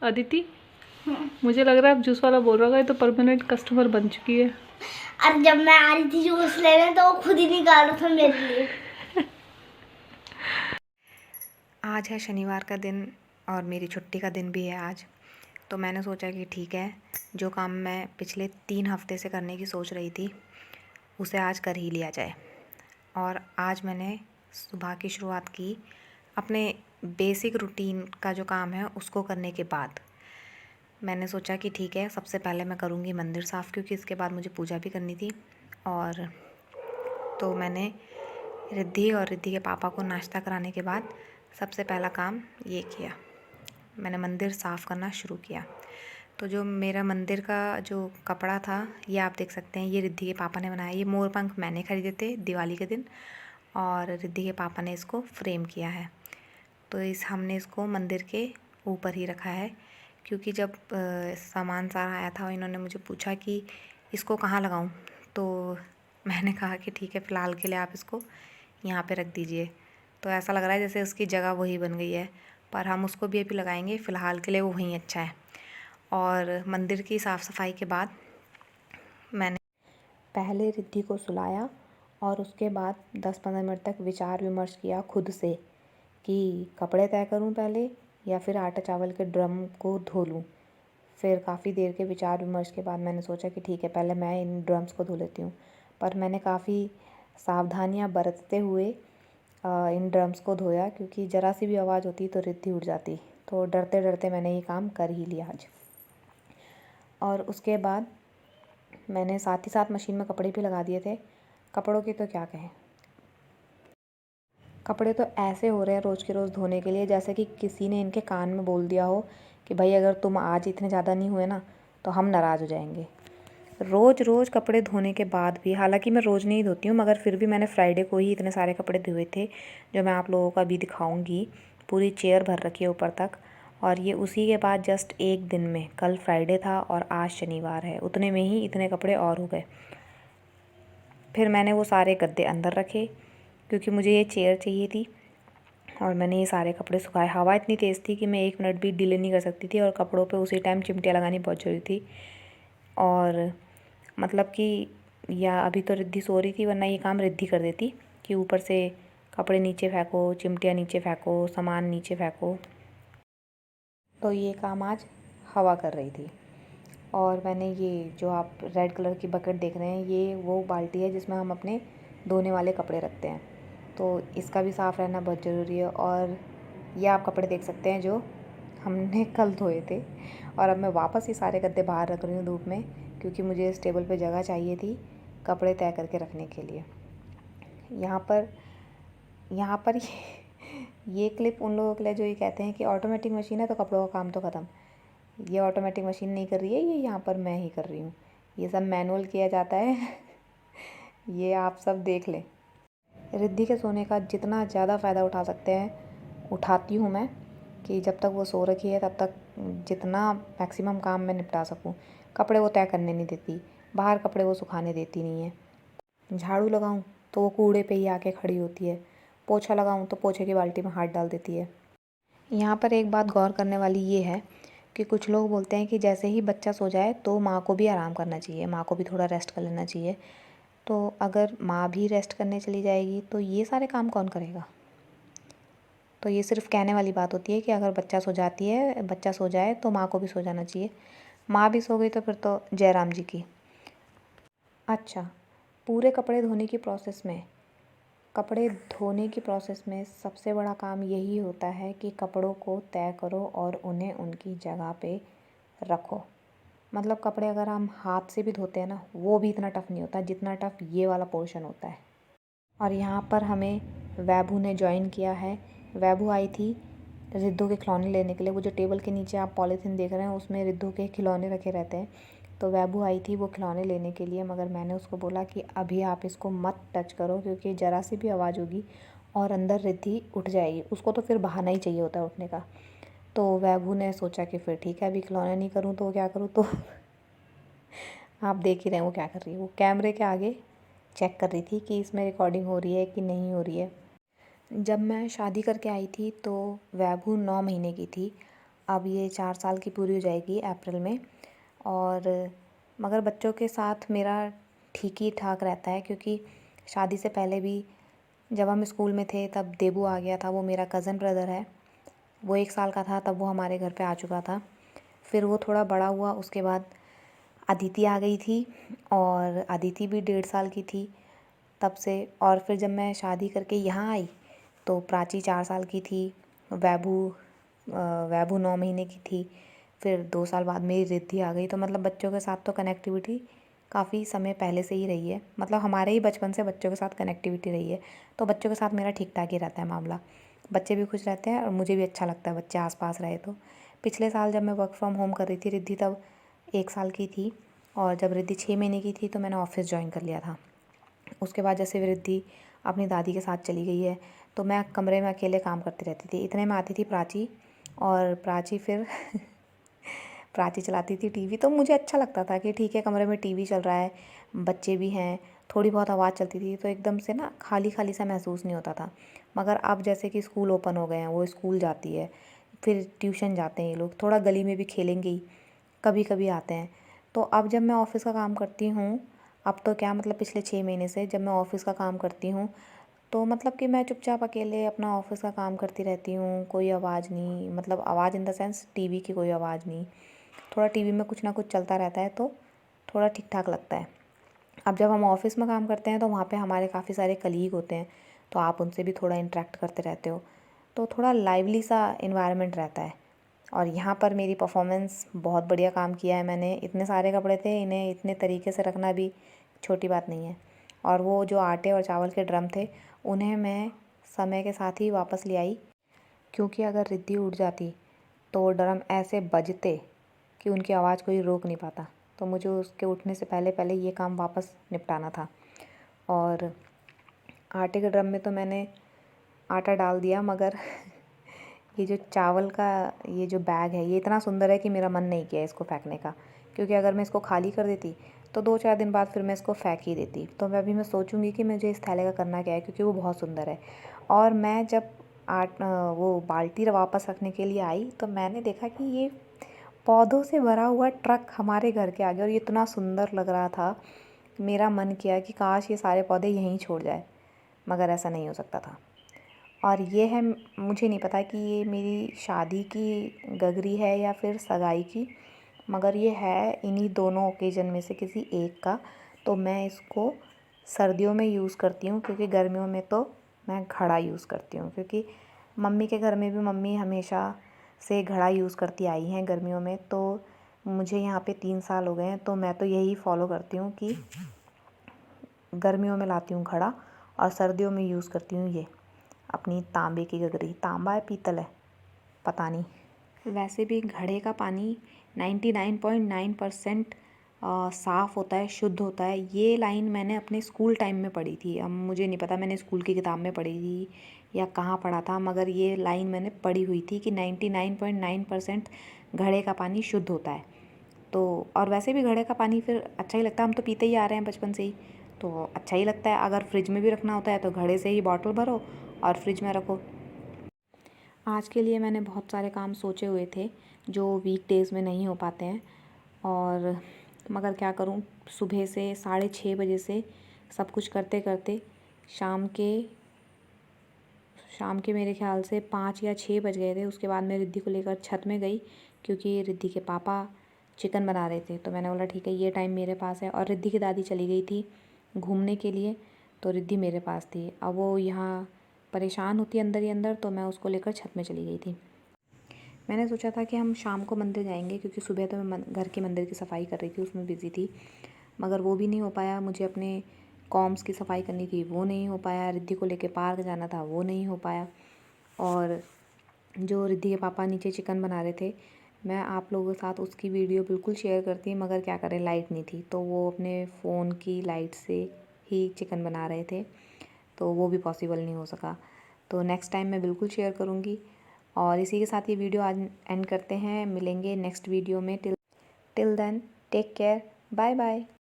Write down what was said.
अदिति, मुझे लग रहा है अब जूस वाला बोल रहा होगा ये तो परमानेंट कस्टमर बन चुकी है। और जब मैं आ रही थी जूस लेने तो वो खुद ही निकाल रहा था मेरे लिए। आज है शनिवार का दिन और मेरी छुट्टी का दिन भी है आज। तो मैंने सोचा कि ठीक है, जो काम मैं पिछले 3 हफ्ते से करने की सोच रही थी उसे आज कर ही लिया जाए। और आज मैंने सुबह की शुरुआत की अपने बेसिक रूटीन का जो काम है उसको करने के बाद। मैंने सोचा कि ठीक है, सबसे पहले मैं करूँगी मंदिर साफ़, क्योंकि इसके बाद मुझे पूजा भी करनी थी। और तो मैंने रिद्धि और रिद्धि के पापा को नाश्ता कराने के बाद सबसे पहला काम ये किया, मैंने मंदिर साफ़ करना शुरू किया। तो जो मेरा मंदिर का जो कपड़ा था ये आप देख सकते हैं, ये रिद्धि के पापा ने बनाया। ये मोर पंख मैंने ख़रीदे थे दिवाली के दिन और रिद्धि के पापा ने इसको फ्रेम किया है। तो हमने इसको मंदिर के ऊपर ही रखा है, क्योंकि जब सामान सारा आया था इन्होंने मुझे पूछा कि इसको कहाँ लगाऊं, तो मैंने कहा कि ठीक है, फ़िलहाल के लिए आप इसको यहाँ पे रख दीजिए। तो ऐसा लग रहा है जैसे उसकी जगह वही बन गई है, पर हम उसको भी अभी लगाएंगे, फ़िलहाल के लिए वो वहीं अच्छा है। और मंदिर की साफ़ सफाई के बाद मैंने पहले रिद्धि को सुलाया और उसके बाद 10-15 मिनट तक विचार विमर्श किया खुद से कि कपड़े तय करूं पहले या फिर आटा चावल के ड्रम को धो लूं। फिर काफ़ी देर के विचार विमर्श के बाद मैंने सोचा कि ठीक है, पहले मैं इन ड्रम्स को धो लेती हूँ। पर मैंने काफ़ी सावधानियाँ बरतते हुए इन ड्रम्स को धोया, क्योंकि ज़रा सी भी आवाज़ होती तो रिद्धि उठ जाती। तो डरते डरते मैंने ये काम कर ही लिया आज। और उसके बाद मैंने साथ ही साथ मशीन में कपड़े भी लगा दिए थे। कपड़ों की तो क्या कहें, कपड़े तो ऐसे हो रहे हैं रोज़ के रोज़ धोने के लिए जैसे कि किसी ने इनके कान में बोल दिया हो कि भाई अगर तुम आज इतने ज़्यादा नहीं हुए ना तो हम नाराज़ हो जाएंगे। रोज़ रोज़ कपड़े धोने के बाद भी, हालांकि मैं रोज़ नहीं धोती हूँ, मगर फिर भी मैंने फ्राइडे को ही इतने सारे कपड़े धोए थे जो मैं आप लोगों को अभी दिखाऊँगी। पूरी चेयर भर रखी है ऊपर तक। और ये उसी के बाद जस्ट एक दिन में, कल फ्राइडे था और आज शनिवार है, उतने में ही इतने कपड़े और हो गए। फिर मैंने वो सारे गद्दे अंदर रखे क्योंकि मुझे ये चेयर चाहिए थी। और मैंने ये सारे कपड़े सुखाए। हवा इतनी तेज़ थी कि मैं 1 मिनट भी डिले नहीं कर सकती थी और कपड़ों पे उसी टाइम चिमटियाँ लगानी बहुत ज़रूरी थी। और मतलब कि या अभी तो रिद्धि सो रही थी, वरना ये काम रिद्धि कर देती कि ऊपर से कपड़े नीचे फेंको, चिमटियाँ नीचे फेंको, सामान नीचे फेंको। तो ये काम आज हवा कर रही थी। और मैंने ये जो आप रेड कलर की बकेट देख रहे हैं, ये वो बाल्टी है जिसमें हम अपने धोने वाले कपड़े रखते हैं। तो इसका भी साफ़ रहना बहुत ज़रूरी है। और ये आप कपड़े देख सकते हैं जो हमने कल धोए थे। और अब मैं वापस ये सारे गद्दे बाहर रख रही हूँ धूप में, क्योंकि मुझे इस टेबल पे जगह चाहिए थी कपड़े तय करके रखने के लिए। यहाँ पर ये क्लिप उन लोगों के लिए जो ये कहते हैं कि ऑटोमेटिक मशीन है तो कपड़ों का काम तो ख़त्म। ये ऑटोमेटिक मशीन नहीं कर रही है, ये यहाँ पर मैं ही कर रही हूँ। ये सब मैनुअल किया जाता है ये आप सब देख लें। रिद्धि के सोने का जितना ज़्यादा फ़ायदा उठा सकते हैं उठाती हूँ मैं, कि जब तक वो सो रखी है तब तक जितना मैक्सिमम काम मैं निपटा सकूँ। कपड़े वो तय करने नहीं देती, बाहर कपड़े वो सुखाने देती नहीं है। झाड़ू लगाऊँ तो वो कूड़े पे ही आके खड़ी होती है, पोछा लगाऊँ तो पोछे की बाल्टी में हाथ डाल देती है। यहाँ पर एक बात गौर करने वाली ये है कि कुछ लोग बोलते हैं कि जैसे ही बच्चा सो जाए तो माँ को भी आराम करना चाहिए, माँ को भी थोड़ा रेस्ट कर लेना चाहिए। तो अगर माँ भी रेस्ट करने चली जाएगी तो ये सारे काम कौन करेगा? तो ये सिर्फ कहने वाली बात होती है कि अगर बच्चा सो जाए तो माँ को भी सो जाना चाहिए। माँ भी सो गई तो फिर तो जय राम जी की। अच्छा, पूरे कपड़े धोने की प्रोसेस में सबसे बड़ा काम यही होता है कि कपड़ों को तय करो और उन्हें उनकी जगह पे रखो। मतलब कपड़े अगर हम हाथ से भी धोते हैं ना, वो भी इतना टफ़ नहीं होता जितना टफ़ ये वाला पोर्शन होता है। और यहाँ पर हमें वैभू ने ज्वाइन किया है। वैभू आई थी रिद्धू के खिलौने लेने के लिए। वो जो टेबल के नीचे आप पॉलीथीन देख रहे हैं उसमें रिद्धू के खिलौने रखे रहते हैं। तो वैभू आई थी वो खिलौने लेने के लिए, मगर मैंने उसको बोला कि अभी आप इसको मत टच करो, क्योंकि ज़रा सी भी आवाज़ होगी और अंदर रिद्धि उठ जाएगी। उसको तो फिर बहाना ही चाहिए होता है उठने का। तो वैभू ने सोचा कि फिर ठीक है, अभी खिलौने नहीं करूँ तो क्या करूँ। तो आप देख ही रहे हैं वो क्या कर रही है। वो कैमरे के आगे चेक कर रही थी कि इसमें रिकॉर्डिंग हो रही है कि नहीं हो रही है। जब मैं शादी करके आई थी तो वैभू 9 महीने की थी। अब ये 4 साल की पूरी हो जाएगी अप्रैल में। और मगर बच्चों के साथ मेरा ठीक ही ठाक रहता है, क्योंकि शादी से पहले भी जब हम स्कूल में थे तब देबू आ गया था। वो मेरा कज़न ब्रदर है, वो 1 साल का था तब वो हमारे घर पे आ चुका था। फिर वो थोड़ा बड़ा हुआ, उसके बाद अदिति आ गई थी, और अदिति भी 1.5 साल की थी तब से। और फिर जब मैं शादी करके यहाँ आई तो प्राची 4 साल की थी, वैभू 9 महीने की थी। फिर 2 साल बाद मेरी रिद्धि आ गई। तो मतलब बच्चों के साथ तो कनेक्टिविटी काफ़ी समय पहले से ही रही है, मतलब हमारे ही बचपन से बच्चों के साथ कनेक्टिविटी रही है। तो बच्चों के साथ मेरा ठीक ठाक ही रहता है मामला। बच्चे भी खुश रहते हैं और मुझे भी अच्छा लगता है बच्चे आसपास रहे तो। पिछले साल जब मैं वर्क फ्रॉम होम कर रही थी, रिद्धि तब 1 साल की थी, और जब रिद्धि 6 महीने की थी तो मैंने ऑफिस ज्वाइन कर लिया था। उसके बाद जैसे रिद्धि अपनी दादी के साथ चली गई है तो मैं कमरे में अकेले काम करती रहती थी। इतने में आती थी प्राची, और प्राची फिर प्राची चलाती थी टीवी। तो मुझे अच्छा लगता था कि ठीक है, कमरे में टीवी चल रहा है, बच्चे भी हैं, थोड़ी बहुत आवाज़ चलती थी तो एकदम से ना खाली खाली सा महसूस नहीं होता था। मगर अब जैसे कि स्कूल ओपन हो गए हैं, वो स्कूल जाती है, फिर ट्यूशन जाते हैं ये लोग, थोड़ा गली में भी खेलेंगे ही, कभी कभी आते हैं। तो अब जब मैं ऑफ़िस का काम करती हूँ, अब तो क्या मतलब पिछले 6 महीने से जब मैं ऑफ़िस का काम करती हूँ तो मतलब कि मैं चुपचाप अकेले अपना ऑफ़िस का काम करती रहती हूँ। कोई आवाज़ नहीं, मतलब आवाज़ इन द सेंस टीवी की कोई आवाज़ नहीं। थोड़ा टीवी में कुछ ना कुछ चलता रहता है तो थोड़ा ठीक ठाक लगता है। अब जब हम ऑफ़िस में काम करते हैं तो वहाँ पे हमारे काफ़ी सारे कलीग होते हैं, तो आप उनसे भी थोड़ा इंटरेक्ट करते रहते हो, तो थोड़ा लाइवली सा इन्वायरमेंट रहता है। और यहाँ पर मेरी परफॉर्मेंस बहुत बढ़िया काम किया है मैंने। इतने सारे कपड़े थे, इन्हें इतने तरीके से रखना भी छोटी बात नहीं है। और वो जो आटे और चावल के ड्रम थे उन्हें मैं समय के साथ ही वापस ले आई, क्योंकि अगर रिद्धि उठ जाती तो वो ड्रम ऐसे बजते कि उनकी आवाज़ कोई रोक नहीं पाता। तो मुझे उसके उठने से पहले पहले ये काम वापस निपटाना था। और आटे के ड्रम में तो मैंने आटा डाल दिया, मगर ये जो चावल का ये जो बैग है ये इतना सुंदर है कि मेरा मन नहीं किया इसको फेंकने का, क्योंकि अगर मैं इसको खाली कर देती तो 2-4 दिन बाद फिर मैं इसको फेंक ही देती। तो मैं सोचूंगी कि मुझे इस थैले का करना क्या है, क्योंकि वो बहुत सुंदर है। और मैं जब वो बाल्टी वापस रखने के लिए आई तो मैंने देखा कि ये पौधों से भरा हुआ ट्रक हमारे घर के आगे, और ये इतना सुंदर लग रहा था, मेरा मन किया कि काश ये सारे पौधे यहीं छोड़ जाए, मगर ऐसा नहीं हो सकता था। और ये है, मुझे नहीं पता कि ये मेरी शादी की गगरी है या फिर सगाई की, मगर ये है इन्हीं दोनों ओकेजन में से किसी एक का। तो मैं इसको सर्दियों में यूज़ करती हूँ, क्योंकि गर्मियों में तो मैं घड़ा यूज़ करती हूँ, क्योंकि मम्मी के घर में भी मम्मी हमेशा से घड़ा यूज़ करती आई हैं गर्मियों में। तो मुझे यहाँ पे 3 साल हो गए हैं, तो मैं तो यही फॉलो करती हूँ कि गर्मियों में लाती हूँ घड़ा और सर्दियों में यूज़ करती हूँ ये अपनी तांबे की गगरी। तांबा है पीतल है पता नहीं। वैसे भी घड़े का पानी 99.9% साफ़ होता है, शुद्ध होता है। ये लाइन मैंने अपने स्कूल टाइम में पढ़ी थी। अब मुझे नहीं पता मैंने स्कूल की किताब में पढ़ी थी या कहाँ पढ़ा था, मगर ये लाइन मैंने पढ़ी हुई थी कि 99.9% घड़े का पानी शुद्ध होता है। तो और वैसे भी घड़े का पानी फिर अच्छा ही लगता है, हम तो पीते ही आ रहे हैं बचपन से ही, तो अच्छा ही लगता है। अगर फ्रिज में भी रखना होता है तो घड़े से ही बॉटल भरो और फ्रिज में रखो। आज के लिए मैंने बहुत सारे काम सोचे हुए थे जो वीक डेज़ में नहीं हो पाते हैं, और मगर क्या करूं, सुबह से 6:30 बजे से सब कुछ करते करते शाम के मेरे ख्याल से 5 या 6 बज गए थे। उसके बाद मैं रिद्धि को लेकर छत में गई, क्योंकि रिद्धि के पापा चिकन बना रहे थे। तो मैंने बोला ठीक है, ये टाइम मेरे पास है। और रिद्धि की दादी चली गई थी घूमने के लिए, तो रिद्धि मेरे पास थी। अब वो यहाँ परेशान होती अंदर ही अंदर, तो मैं उसको लेकर छत में चली गई थी। मैंने सोचा था कि हम शाम को मंदिर जाएंगे, क्योंकि सुबह तो मैं घर के मंदिर की सफाई कर रही थी, उसमें बिज़ी थी, मगर वो भी नहीं हो पाया। मुझे अपने कॉम्स की सफाई करनी थी, वो नहीं हो पाया। रिद्धि को लेके पार्क जाना था, वो नहीं हो पाया। और जो रिद्धि के पापा नीचे चिकन बना रहे थे, मैं आप लोगों के साथ उसकी वीडियो बिल्कुल शेयर करती, मगर क्या करें, लाइट नहीं थी, तो वो अपने फ़ोन की लाइट से ही चिकन बना रहे थे, तो वो भी पॉसिबल नहीं हो सका। तो नेक्स्ट टाइम मैं बिल्कुल शेयर करूँगी। और इसी के साथ ये वीडियो आज एंड करते हैं। मिलेंगे नेक्स्ट वीडियो में। Till then take care, bye bye.